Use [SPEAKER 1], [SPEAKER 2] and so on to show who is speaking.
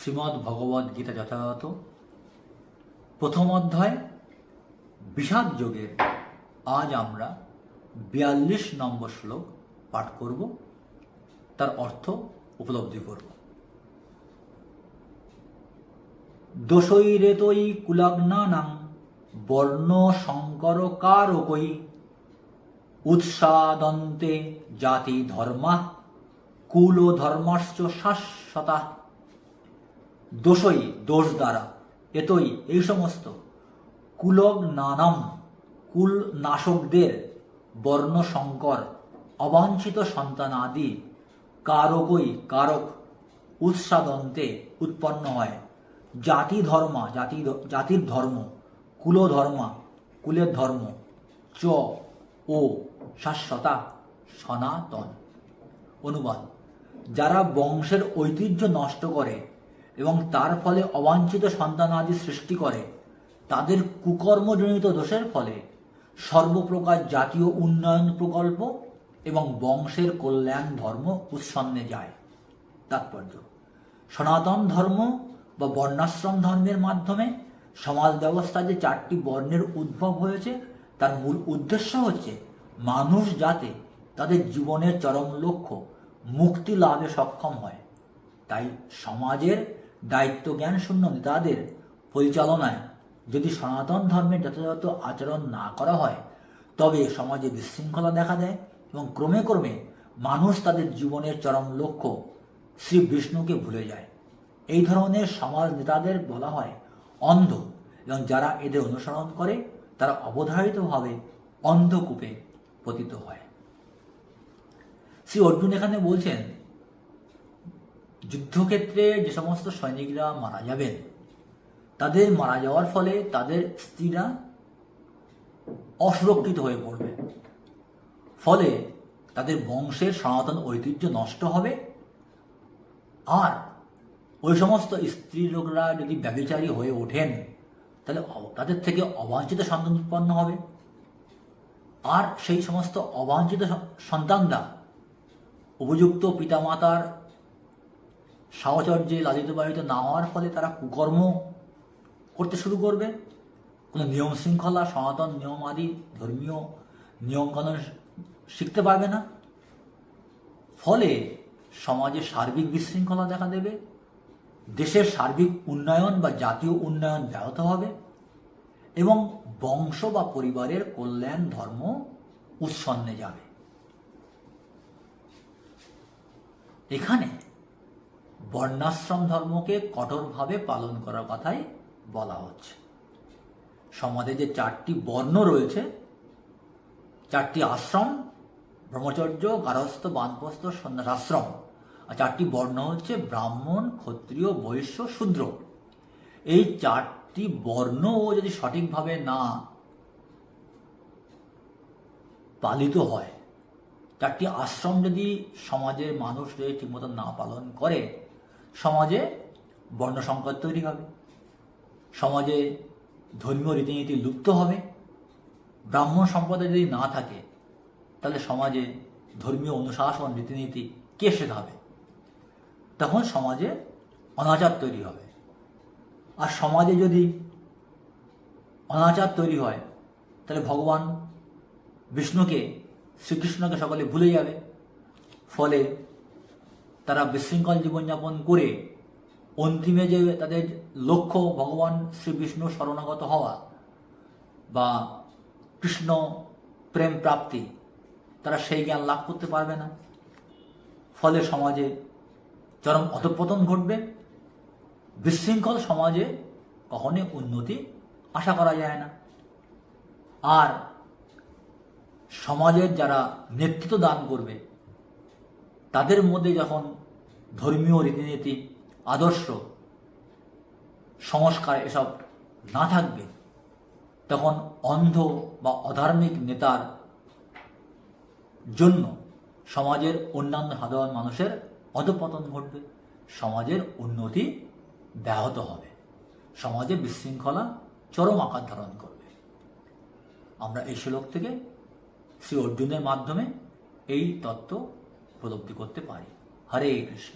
[SPEAKER 1] শ্রীমদ্ ভগবদ্ গীতা যথাযথ প্রথম অধ্যায় বিষাদ যোগের আজ আমরা ৪২ নম্বর শ্লোক পাঠ করব, তার অর্থ উপলব্ধি করব। দোষৈরেতৈ কুলগ্নানাং বর্ণ সংকরকারকৈ উৎসাদন্তে জাতি ধর্মা কুল ধর্মাশ্চ শাশ্বতা। দোষই দোষ দ্বারা, এতই এই সমস্ত, কুলগ্নানাম কুল নাশকদের, বর্ণ সংকর অবাঞ্ছিত সন্তানাদি, কারকই কারক, উৎসাদন্তে উৎপন্ন হয়, জাতি ধর্মা জাতির ধর্ম, কুলধর্মা কুলের ধর্ম, চ ও শাশ্বতা সনাতন। অনুবাদ: যারা বংশের ঐতিহ্য নষ্ট করে এবং তার ফলে অবাঞ্ছিত সন্তানাদি সৃষ্টি করে, তাদের কুকর্মজনিত দোষের ফলে সর্বপ্রকার জাতীয় উন্নয়ন প্রকল্প এবং বংশের কল্যাণ ধর্ম উৎসন্নে যায়। তাৎপর্য: সনাতন ধর্ম বা বর্ণাশ্রম ধর্মের মাধ্যমে সমাজ ব্যবস্থায় যে 4টি বর্ণের উদ্ভব হয়েছে, তার মূল উদ্দেশ্য হচ্ছে মানুষ যাতে তাদের জীবনের চরম লক্ষ্য মুক্তি লাভে সক্ষম হয়। তাই সমাজের দায়িত্ব জ্ঞান শূন্য নেতাদের পরিচালনায় যদি সনাতন ধর্মের যথাযথ আচরণ না করা হয়, তবে সমাজে বিশৃঙ্খলা দেখা দেয় এবং ক্রমে ক্রমে মানুষ তাদের জীবনের চরম লক্ষ্য শ্রী বিষ্ণুকে ভুলে যায়। এই ধরনের সমাজ নেতাদের বলা হয় অন্ধ, এবং যারা এদের অনুসরণ করে তারা অবধারিতভাবে অন্ধকূপে পতিত হয়। শ্রী অর্জুন এখানে বলছেন, যুদ্ধক্ষেত্রে যে সমস্ত সৈনিকরা মারা যাবেন, তাদের মারা যাওয়ার ফলে তাদের স্ত্রীরা অসুরক্ষিত হয়ে পড়বে, ফলে তাদের বংশের সনাতন ঐতিহ্য নষ্ট হবে। আর ওই সমস্ত স্ত্রী লোকরা যদি ব্যভিচারী হয়ে ওঠেন, তাহলে তাদের থেকে অবাঞ্ছিত সন্তান উৎপন্ন হবে। আর সেই সমস্ত অবাঞ্ছিত সন্তানরা উপযুক্ত পিতামাতার সাহচর্যে লালিত পালিত না হওয়ার ফলে তারা কুকর্ম করতে শুরু করবে, কোনো নিয়ম শৃঙ্খলা, সনাতন নিয়ম আদি ধর্মীয় নিয়মকানুন শিখতে পারবে না। ফলে সমাজে সার্বিক বিশৃঙ্খলা দেখা দেবে, দেশের সার্বিক উন্নয়ন বা জাতীয় উন্নয়ন ব্যাহত হবে এবং বংশ বা পরিবারের কল্যাণ ধর্ম উৎসন্নে যাবে। এখানে বর্ণাশ্রম ধর্মকে কঠোরভাবে পালন করার কথাই বলা হচ্ছে। সমাজে যে 4টি বর্ণ রয়েছে, 4টি আশ্রম, ব্রহ্মচর্য, গারস্থ, বানপ্রস্থ, সন্ন্যাসাশ্রম, আর 4টি বর্ণ হচ্ছে ব্রাহ্মণ, ক্ষত্রিয়, বৈশ্য, শূদ্র। এই 4টি বর্ণও যদি সঠিকভাবে না পালিত হয়, 4টি আশ্রম যদি সমাজের মানুষ যদি ঠিকমতো না পালন করে, সমাজে বর্ণ সংকট তৈরি হবে, সমাজে ধর্মীয় রীতিনীতি লুপ্ত হবে। ব্রাহ্মণ সম্প্রদায় যদি না থাকে, তাহলে সমাজে ধর্মীয় অনুশাসন রীতিনীতি কে শেখাবে? তখন সমাজে অনাচার তৈরি হবে। আর সমাজে যদি অনাচার তৈরি হয়, তাহলে ভগবান বিষ্ণুকে, শ্রীকৃষ্ণকে সকলে ভুলে যাবে। ফলে তারা বিশৃঙ্খল জীবনযাপন করে অন্তিমে যে তাদের লক্ষ্য ভগবান শ্রী বিষ্ণু শরণাগত হওয়া বা কৃষ্ণ প্রেম প্রাপ্তি, তারা সেই জ্ঞান লাভ করতে পারবে না। ফলে সমাজে চরম অধঃপতন ঘটবে। বিশৃঙ্খল সমাজে কখনোই উন্নতি আশা করা যায় না। আর সমাজের যারা নেতৃত্ব দান করবে, তাদের মধ্যে যখন ধর্মীয় রীতিনীতি, আদর্শ, সংস্কার এসব না থাকবে, তখন অন্ধ বা অধার্মিক নেতার জন্য সমাজের অন্যান্য সাধারণ মানুষের অধঃপতন ঘটবে, সমাজের উন্নতি ব্যাহত হবে, সমাজে বিশৃঙ্খলা চরম আকার ধারণ করবে। আমরা এই শ্লোক থেকে শ্রী অর্জুনের মাধ্যমে এই তত্ত্ব উপলব্ধি করতে পারি। হরে কৃষ্ণ।